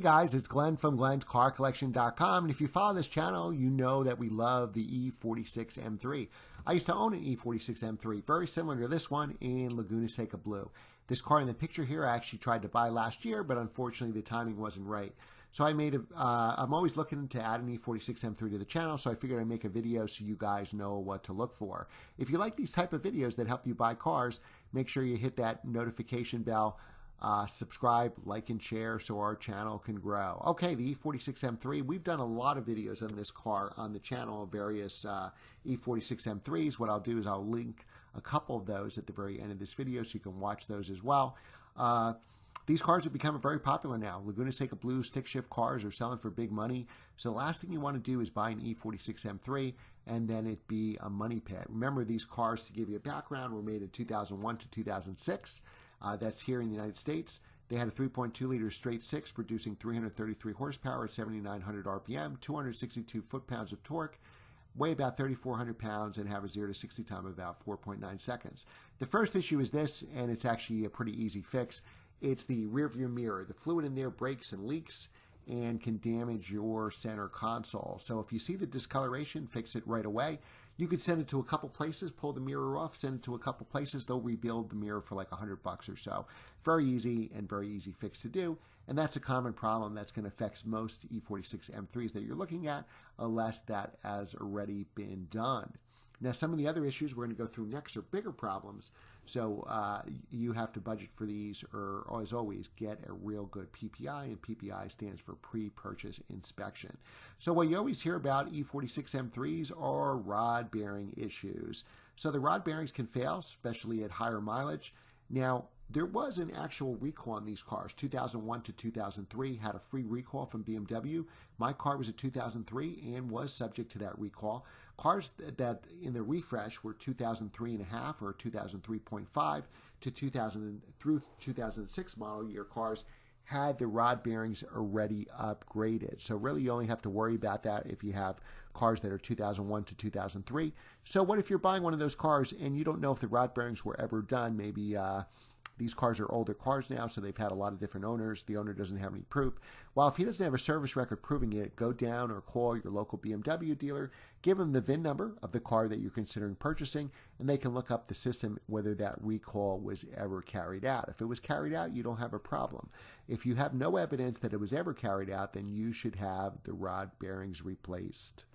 guys, it's Glenn from glenscarcollection.com, and if you follow this channel, you know that we love the E46 M3. I used to own an E46 M3, very similar to this one in Laguna Seca Blue. This car in the picture here I actually tried to buy last year, but unfortunately the timing wasn't right. So I'm always looking to add an E46 M3 to the channel, so I figured I'd make a video so you guys know what to look for. If you like these type of videos that help you buy cars, make sure you hit that notification bell. Subscribe, like, and share so our channel can grow. Okay, the E46 M3. We've done a lot of videos on this car on the channel of various E46 M3s. What I'll do is I'll link a couple of those at the very end of this video so you can watch those as well. These cars have become very popular now. Laguna Seca Blue stick shift cars are selling for big money. So the last thing you want to do is buy an E46 M3 and then it be a money pit. Remember, these cars, to give you a background, were made in 2001 to 2006. That's here in the United States. They had a 3.2-liter straight six producing 333 horsepower at 7,900 RPM, 262 foot-pounds of torque, weigh about 3,400 pounds, and have a 0 to 60 time of about 4.9 seconds. The first issue is this, and it's actually a pretty easy fix. It's the rear view mirror. The fluid in there breaks and leaks and can damage your center console. So if you see the discoloration, fix it right away. You could send it to a couple places, pull the mirror off, send it to a couple places. They'll rebuild the mirror for like $100 or so. Very easy and very easy fix to do. And that's a common problem that's going to affect most E46 M3s that you're looking at, unless that has already been done. Now, some of the other issues we're going to go through next are bigger problems. So you have to budget for these, or as always, get a real good PPI, and PPI stands for pre-purchase inspection. So what you always hear about E46 M3s are rod bearing issues. So the rod bearings can fail, especially at higher mileage. Now, there was an actual recall on these cars. 2001 to 2003 had a free recall from BMW. My car was a 2003 and was subject to that recall. Cars that in the refresh were 2003.5 or 2003.5 to 2000 through 2006 model year cars had the rod bearings already upgraded. So really you only have to worry about that if you have cars that are 2001 to 2003. So what if you're buying one of those cars and you don't know if the rod bearings were ever done? Maybe these cars are older cars now, so they've had a lot of different owners. The owner doesn't have any proof. Well, if he doesn't have a service record proving it, go down or call your local BMW dealer, give them the VIN number of the car that you're considering purchasing, and they can look up the system whether that recall was ever carried out. If it was carried out, you don't have a problem. If you have no evidence that it was ever carried out, then you should have the rod bearings replaced.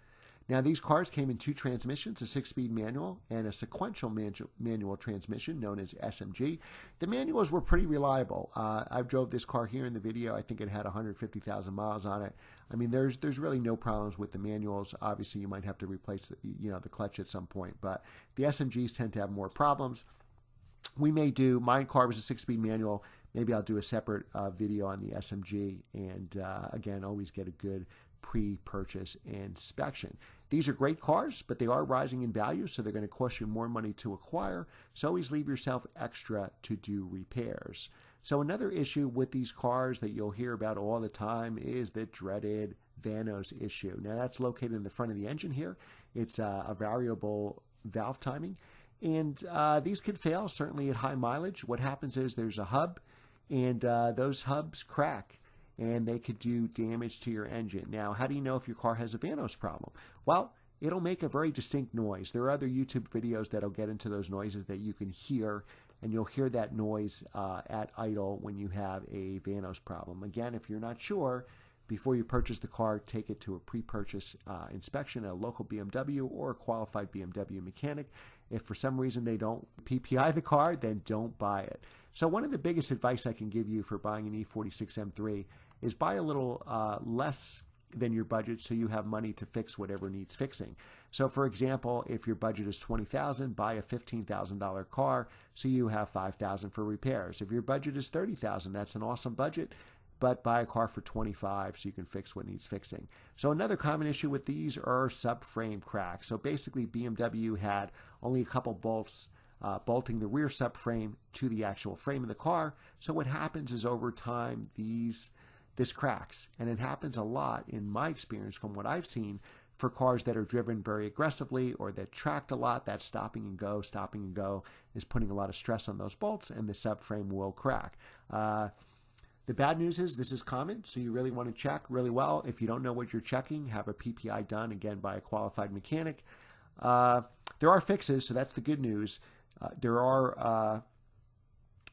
Now, these cars came in two transmissions, a 6-speed manual and a sequential manual transmission known as SMG. The manuals were pretty reliable. I've drove this car here in the video. I think it had 150,000 miles on it. I mean, there's really no problems with the manuals. Obviously, you might have to replace the clutch at some point, but the SMGs tend to have more problems. We may do, my car was a 6-speed manual. Maybe I'll do a separate video on the SMG, and again, always get a good pre-purchase inspection. These are great cars, but they are rising in value, so they're going to cost you more money to acquire. So always leave yourself extra to do repairs. So another issue with these cars that you'll hear about all the time is the dreaded Vanos issue. Now that's located in the front of the engine here. It's a variable valve timing, and these could fail, certainly at high mileage. What happens is there's a hub, and those hubs crack, and they could do damage to your engine. Now, how do you know if your car has a Vanos problem? Well, it'll make a very distinct noise. There are other YouTube videos that'll get into those noises that you can hear, and you'll hear that noise at idle when you have a Vanos problem. Again, if you're not sure, before you purchase the car, take it to a pre-purchase inspection at a local BMW or a qualified BMW mechanic. If for some reason they don't PPI the car, then don't buy it. So one of the biggest advice I can give you for buying an E46 M3 is buy a little less than your budget so you have money to fix whatever needs fixing. So for example, if your budget is $20,000, buy a $15,000 car so you have $5,000 for repairs. If your budget is $30,000, that's an awesome budget, but buy a car for $25,000 so you can fix what needs fixing. So another common issue with these are subframe cracks. So basically BMW had only a couple bolts bolting the rear subframe to the actual frame of the car. So what happens is over time this cracks, and it happens a lot in my experience from what I've seen for cars that are driven very aggressively or that tracked a lot. That stopping and go is putting a lot of stress on those bolts, and the subframe will crack. The bad news is this is common, so you really want to check really well. If you don't know what you're checking, have a PPI done, again, by a qualified mechanic. There are fixes, so that's the good news. There are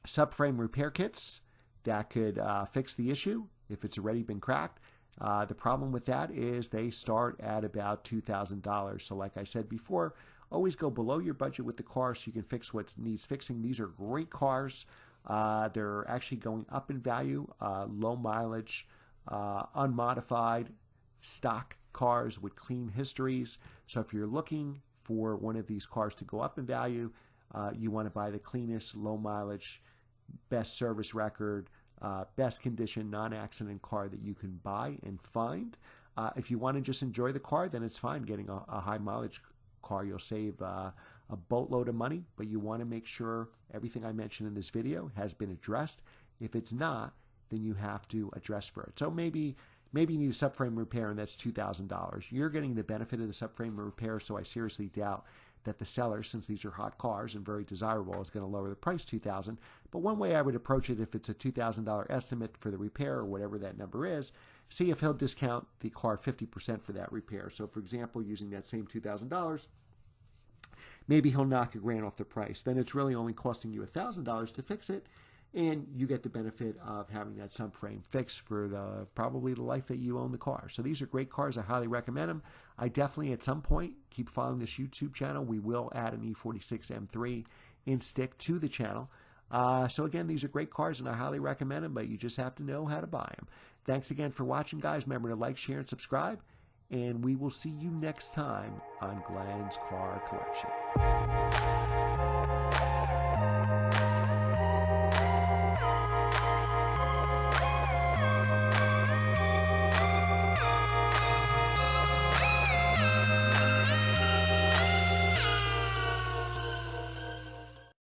subframe repair kits that could fix the issue if it's already been cracked. The problem with that is they start at about $2,000. So like I said before, always go below your budget with the car so you can fix what needs fixing. These are great cars. They're actually going up in value, low mileage, unmodified, stock cars with clean histories. So if you're looking for one of these cars to go up in value, you want to buy the cleanest, low mileage, best service record, best condition, non-accident car that you can buy and find. If you want to just enjoy the car, then it's fine getting a high mileage car. You'll save a boatload of money, but you want to make sure everything I mentioned in this video has been addressed. If it's not, then you have to address for it. So maybe you need a subframe repair and that's $2,000. You're getting the benefit of the subframe repair, so I seriously doubt that the seller, since these are hot cars and very desirable, is going to lower the price $2,000. But one way I would approach it, if it's a $2,000 estimate for the repair or whatever that number is, see if he'll discount the car 50% for that repair. So for example, using that same $2,000, maybe he'll knock $1,000 off the price. Then it's really only costing you $1,000 to fix it, and you get the benefit of having that subframe fixed for probably the life that you own the car. So these are great cars. I highly recommend them. I definitely, at some point, keep following this YouTube channel. We will add an E46 M3 in stick to the channel. So again, these are great cars, and I highly recommend them, but you just have to know how to buy them. Thanks again for watching, guys. Remember to like, share, and subscribe, and we will see you next time on Glenn's Car Collection.